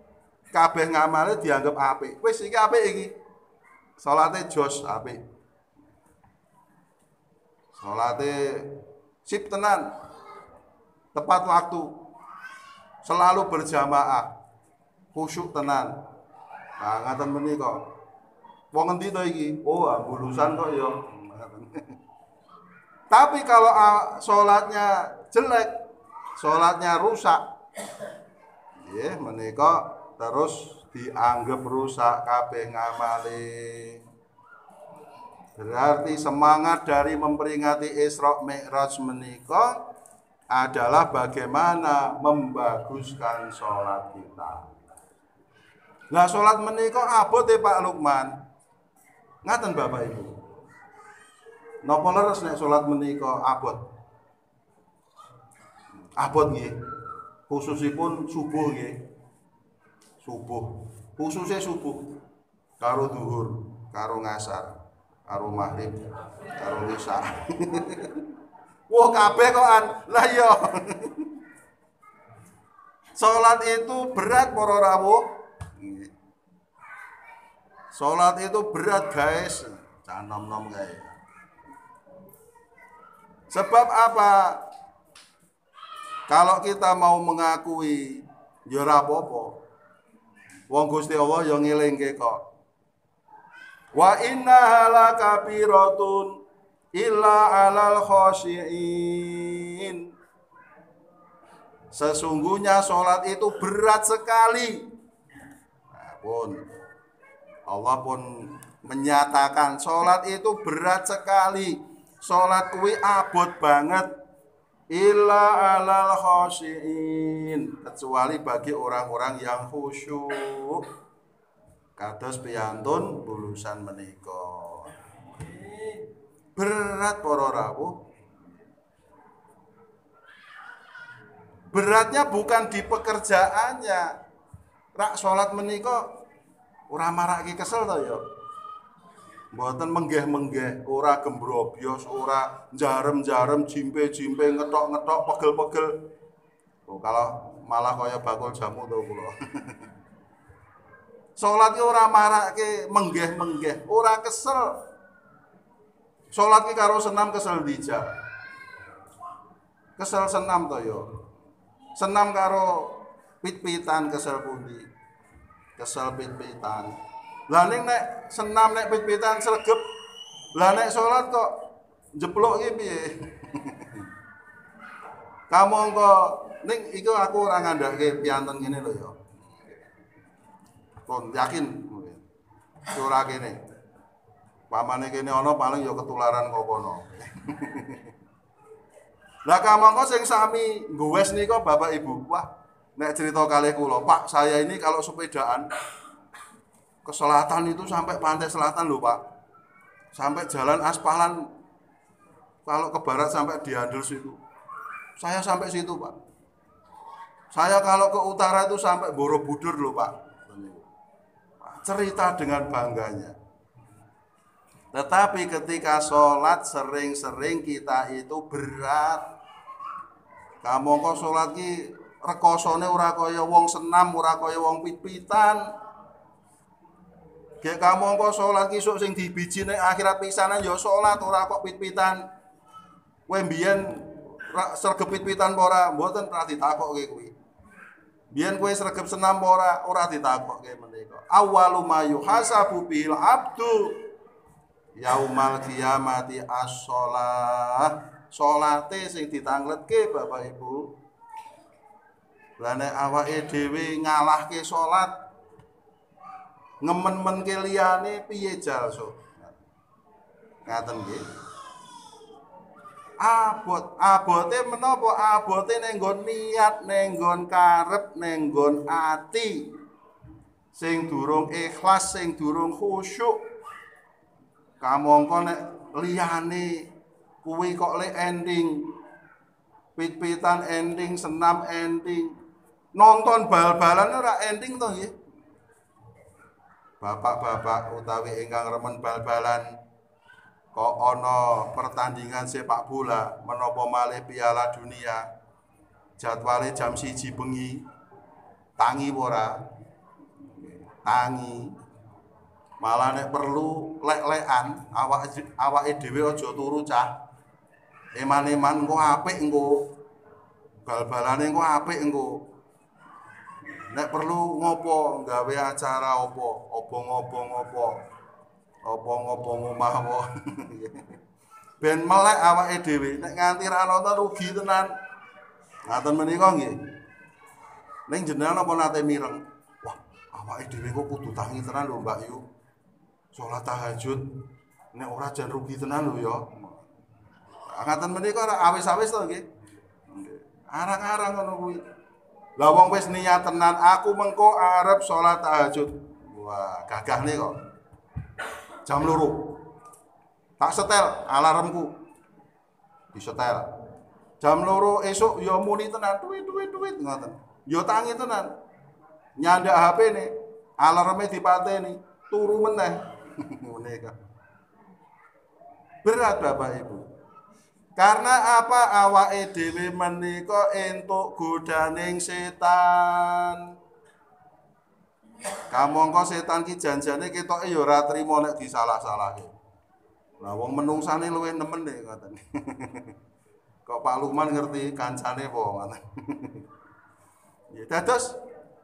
B: kabeh ngamale dianggap apik. Wis iki apik iki. Salate jos apik. Salate sip tenan. Tepat waktu. Selalu berjamaah. Khusyuk tenan. Nah, ngaten menika. Wong endi to iki? Oh, ambulusan kok ya. Tapi kalau salatnya jelek, salatnya rusak, ya menika terus dianggap rusak kabeh ngamale. Berarti semangat dari memperingati Isra Mi'raj menika adalah bagaimana membaguskan salat kita. Nah, salat menika abot Pak Lukman. Ngaten Bapak Ibu. Napa leres nek salat menika abot? Abot nggih. Khususipun subuh nggih. Subuh. Khususnya subuh. Karo zuhur, karo ngasar, karo maghrib, karo isya. Wah kabeh kokan. Lah iya. Salat itu berat para rawuh. Nggih. Salat itu berat, guys. Jangan nom-nom guys. Sebab apa? Kalau kita mau mengakui ya ora apa-apa. Wong Gusti Allah ya ngelingke kok. Wa innaha lakabiratun illa 'alal khashiin. Sesungguhnya salat itu berat sekali. Nah, Allah pun menyatakan salat itu berat sekali. Salat kuwi abot banget. Illa 'alal khashiin, kecuali bagi orang-orang yang khusyuk. Kados piyantun bulusan menika. Berat para rawuh. Beratnya bukan di pekerjaannya. Rak salat menika ora marake kesel to ya. Mboten menggeh-menggeh, ora gembrobyos, ora jarem-jarem, jimpe-jimpe, ngetok-ngetok, pegel-pegel. Oh, kalau malah kaya bakul jamu to kula. Salat ki ora marake menggeh-menggeh, ora kesel. Salat ki karo senam kesel dijak. Kesel senam to ya. Senam karo pit-pitan kesel pundi. Kesel pit-pitan. Lah ning nek senam nek pit-pitan sregep. Lah nek salat kok jeplok iki piye? Kamu kok ning iku aku ora ngandhake piyanten ngene lho ya. Kon yakin ora kene. Pamane kene ana paling ya ketularan kok kono. Lah kamangka sing sami ngguwes nika Bapak Ibu. Wah, nek cerita kalih kula, Pak, saya ini kalau sepedaan ke selatan itu sampai pantai selatan loh Pak. Sampai jalan aspalan. Kalau ke barat sampai di Andels itu. Saya sampai situ Pak. Saya kalau ke utara itu sampai Borobudur loh Pak. Cerita dengan bangganya. Tetapi ketika sholat sering-sering kita itu berat. Kamu kok sholat ki rekosone ora kaya wong senam, ora kaya wong pit-pitan. Gek kamu kok sholat ki sok sing dibiji ning akhirat pisanan ya sholat ora kok pit-pitan. Kowe mbiyen sregep pit-pitan apa ora? Mboten ora ditakokke kuwi. Biyen kowe sregep senam apa ora ditakokke menika. Awwalu ma yuhasabu bil abdu yaumal qiyamati as-shalah. Salate sing ditangletke Bapak Ibu. Lah nek awake dhewe ngalahke salat ngemen-menke liyane piye jalso? Ngaten nggih. Abote menapa? Abote ning nggon niat, ning nggon karep, ning nggon ati. Sing durung ikhlas, sing durung khusyuk. Kamangka nek liyane kuwi kok le ending. Pit-pitan ending, senam ending. Nonton bal-balan ora ending to nggih. Bapak-bapak utawi ingkang remen bal-balan kok ana pertandingan sepak bola menapa malih Piala Dunia jadwale jam 1 bengi tangi ora tangi malah nek perlu lek-lekan awake dhewe aja turu cah eman-eman engko apik engko bal-balane engko apik engko nek perlu ngopo gawe acara opo ngomah wae ben melek awake dhewe nek nganti ra nonton rugi tenan ngaten menika nggih ning jenengan apa nate mireng wah awake dhewe kok kudu tangi tenan lho Mbak Yu salat tahajud nek ora jan rugi tenan lho ya ngaten menika ora awis-awis to nggih arang-arang ngono kuwi lah wong wis niat tenan aku mengko arep salat tahajud wah gagah nih kok jam 2 tak setel alarmku disetel jam 2 esuk ya muni tenan duit ngoten ya tangi tenan nyandak HP ne alarme dipateni turu meneh ngene kan berat Bapak Ibu karena apa awake dhewe menika entuk godaning setan. Kamangka setan ki janjane ketoke ya ora trima nek disalah-salahke. Lah wong menungsane luwih nemen nek ngoten. Kok Pak Lukman ngerti kancane apa ngoten. Ya dados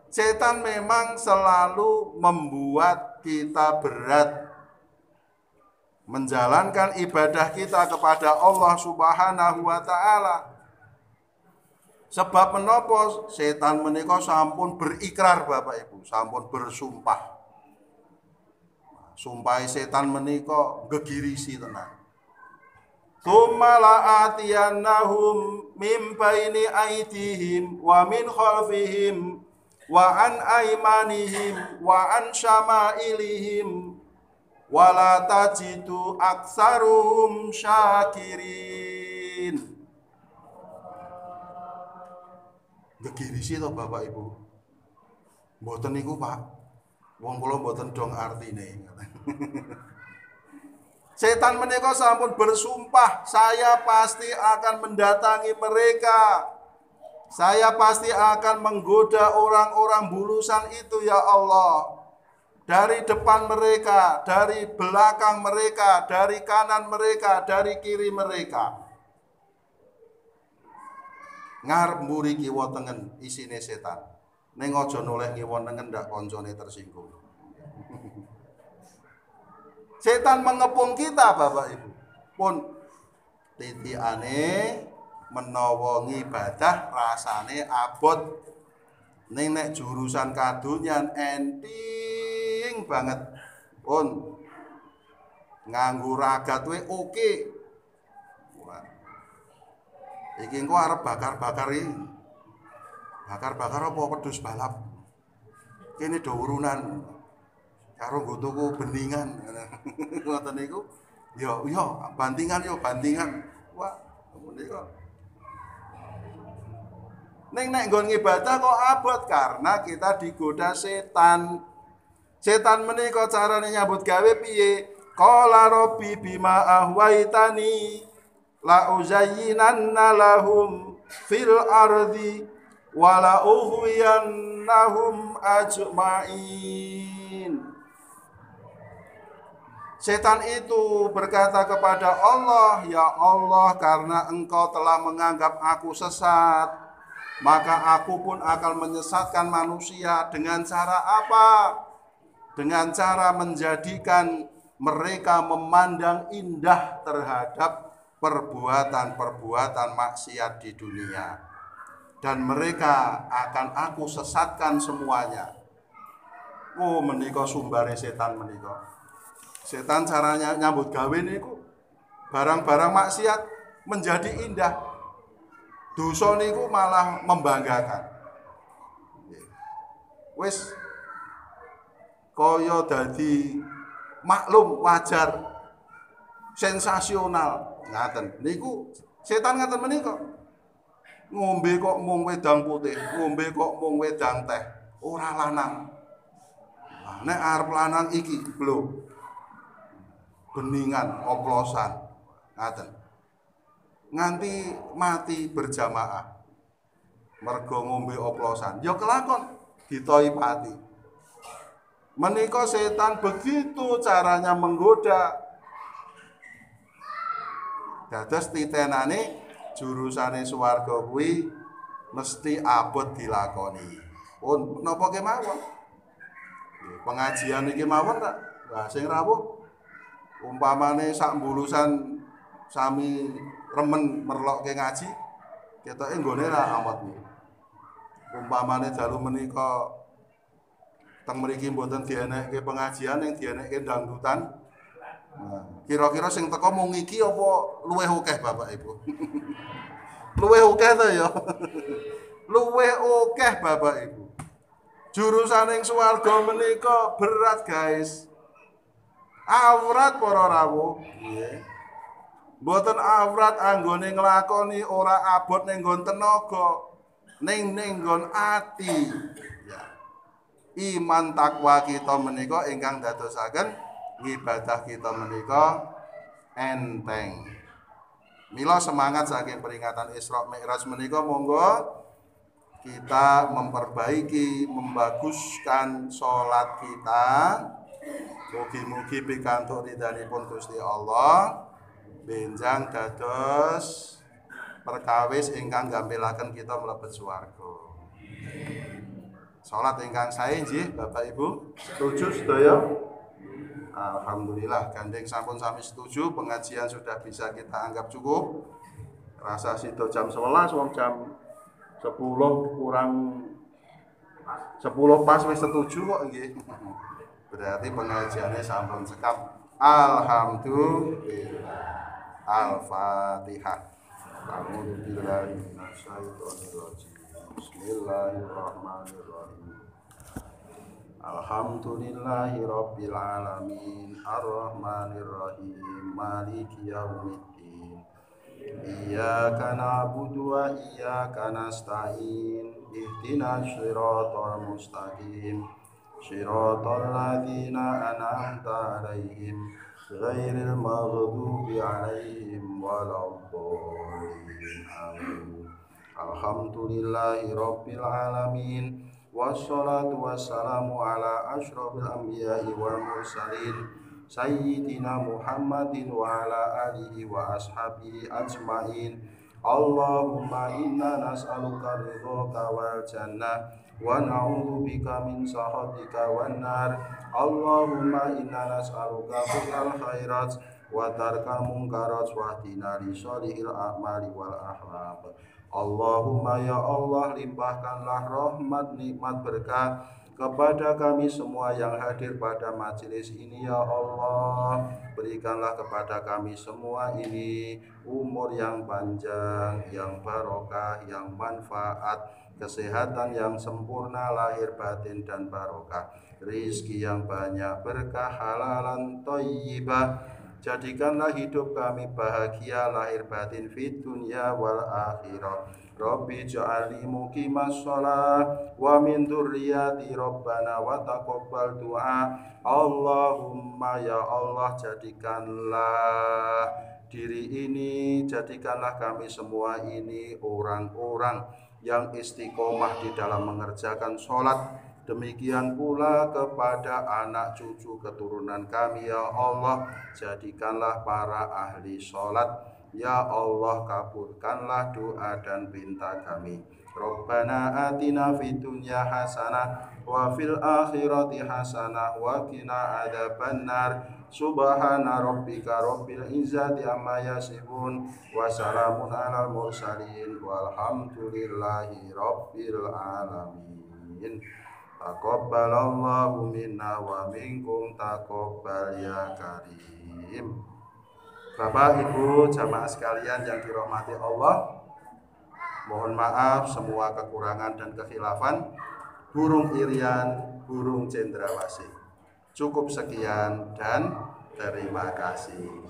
B: setan memang selalu membuat kita berat menjalankan ibadah kita kepada Allah Subhanahu wa taala. Sebab menapa setan menika sampun berikrar Bapak Ibu, sampun bersumpah. Sumpah setan menika gegirisi tenan. Tsumma la'atiyannahum min baini aydihim wa min khalfihim wa an aymanihim wa an syama'ilihim wala tajidu aksaruhum syakirin. Gegirisi to Bapak Ibu. Mboten niku Pak. Wong kula mboten dong artine. Setan menika sampun bersumpah, saya pasti akan mendatangi mereka. Saya pasti akan menggoda orang-orang bulusan itu ya Allah. Dari depan mereka, dari belakang mereka, dari kanan mereka, dari kiri mereka. Ngarep mburi kiwa tengen isine setan. Ning aja noleh kiwa tengen ndak koncone tersinggung. Setan mengepung kita Bapak Ibu. Pun titiane menawa ngibadah rasane abot. Ning nek jurusan kadonyan enting banget. Pun nganggo ragat we oke. Iki engko arep bakar-bakar iki. Bakar-bakar apa wedhus balap. Kene do urunan. karo nggo tuku beningan. Ngoten niku. Yo bantingan yo bantingan. Wah, menika. Nek nggon ibadah kok abot karena kita digoda setan. Setan menika carane nyambut gawe piye? Qala rabbi bima ahwaitani la uzayyinanna lahum fil ardi wa la ughwiyannahum ajma'in. Setan itu berkata kepada Allah, "Ya Allah, karena Engkau telah menganggap aku sesat, maka aku pun akan menyesatkan manusia dengan cara apa? Dengan cara menjadikan mereka memandang indah terhadap perbuatan-perbuatan maksiat di dunia. Dan mereka akan aku sesatkan semuanya." Oh, menika sumbare setan menika. Setan caranya nyambut gawe niku barang-barang maksiat menjadi indah. Dosa niku malah membanggakan. Wis kaya dadi maklum wajar sensasional ngaten. Niku setan ngaten menika. Ngombe kok mung wedang putih, ngombe kok mung wedang teh, ora lanang. Nah, nek arep lanang iki lho. Beningan, oplosan, ngaten. Nganti mati berjamaah. Mergo ngombe oplosan. Ya kelakon ditoi pati. Menika setan begitu caranya menggoda. Dados titenane jurusane swarga kuwi mesti abot dilakoni. Pun napa kemawon? Pengajian iki mawon ta? Lah sing rawuh umpamane sak mbulusan sami remen merlokke ngaji, ketoke nggone ra amat niku. Umpamane dalu menika teng mriki mboten dienekke pengajian ning dienekke dangdutan. Nah, kira-kira sing teko mung iki apa luwih akeh Bapak Ibu? Luwih akeh ta ya? Luwih akeh Bapak Ibu. Jurusaning swarga menika berat, guys. Awrat para rawuh, nggih. Mboten awrat anggone nglakoni ora abot ning nggon tenaga, ning nggon ati. Ya. Iman takwa kita menika ingkang dadosaken ibadah kita menika enteng. Mila semangat saking peringatan Isra Mi'raj menika monggo kita memperbaiki, membaguskan salat kita. Mugi-mugi pikantuk ridhanipun Gusti Allah benjang dados perkawis ingkang gampilaken kita mlebet swarga. Salat ingkang sae nggih Bapak Ibu, setuju sedaya? Alhamdulillah gandeng sampun sami setuju, pengajian sudah bisa kita anggap cukup. Rasa sida jam 11 wong jam 10 kurang 10 pas wis setuju kok nggih. Berarti pengajiannya sampun sekap. Alhamdulillah. Al-Fatihah. A'udzubillahi minasyaitonirrajim. Bismillahirrahmanirrahim. Alhamdulillahi rabbil alamin. Ar-Rahmanirrahim. Maliki yaumiddin. Iyyaka na'budu wa iyyaka nasta'in. Ihdinas shiratal mustaqim. Shiratal ladzina an'amta 'alaihim ghairil maghdubi 'alaihim waladdallin. Amin. Alhamdulillahi rabbil alamin. Wassalatu wassalamu ala asyrofil anbiya'i wal mursalin sayyidina Muhammadin wa ala alihi wa ashabihi ajmain. Allahumma inna nas'aluka ridhaka wal jannah wa na'udzubika min sakhatika wan nar. Allahumma inna nas'aluka kullal khairat wa tarkal munkarat wa hdina li sholihil a'mali wal akhlaq. Allahumma ya Allah, limpahkanlah rahmat, nikmat, berkah kepada kami semua yang hadir pada majelis ini ya Allah. Berikanlah kepada kami semua ini umur yang panjang, yang barokah, yang manfaat, kesehatan yang sempurna lahir batin dan barokah, rizki yang banyak, berkah halalan thayyibah. Jadikanlah hidup kami bahagia lahir batin fid dunya wal akhirah. Rabbi ja'alni muqimas shalah wa min dzurriyyati rabbana wa taqabbal du'a. Allahumma ya Allah, jadikanlah diri ini, jadikanlah kami semua ini orang-orang yang istiqomah di dalam mengerjakan sholat. Demikian pula kepada anak cucu keturunan kami ya Allah, jadikanlah para ahli sholat. Ya Allah, kabulkanlah doa dan pinta kami. Rabbana atina fid dunya hasanah wa fil akhirati hasanah wa qina adzabannar. Subhana rabbika rabbil izzati amma yasifun wa salamun alal mursalin walhamdulillahi rabbil alamin. Taqabbalallahu minna wa minkum taqabbal ya karim. Bapak Ibu jamaah sekalian yang dirahmati Allah, mohon maaf semua kekurangan dan kekhilafan. Burung irian, burung cendrawasih. Cukup sekian dan terima kasih.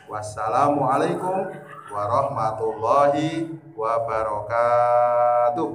B: Wassalamualaikum warahmatullahi wabarakatuh.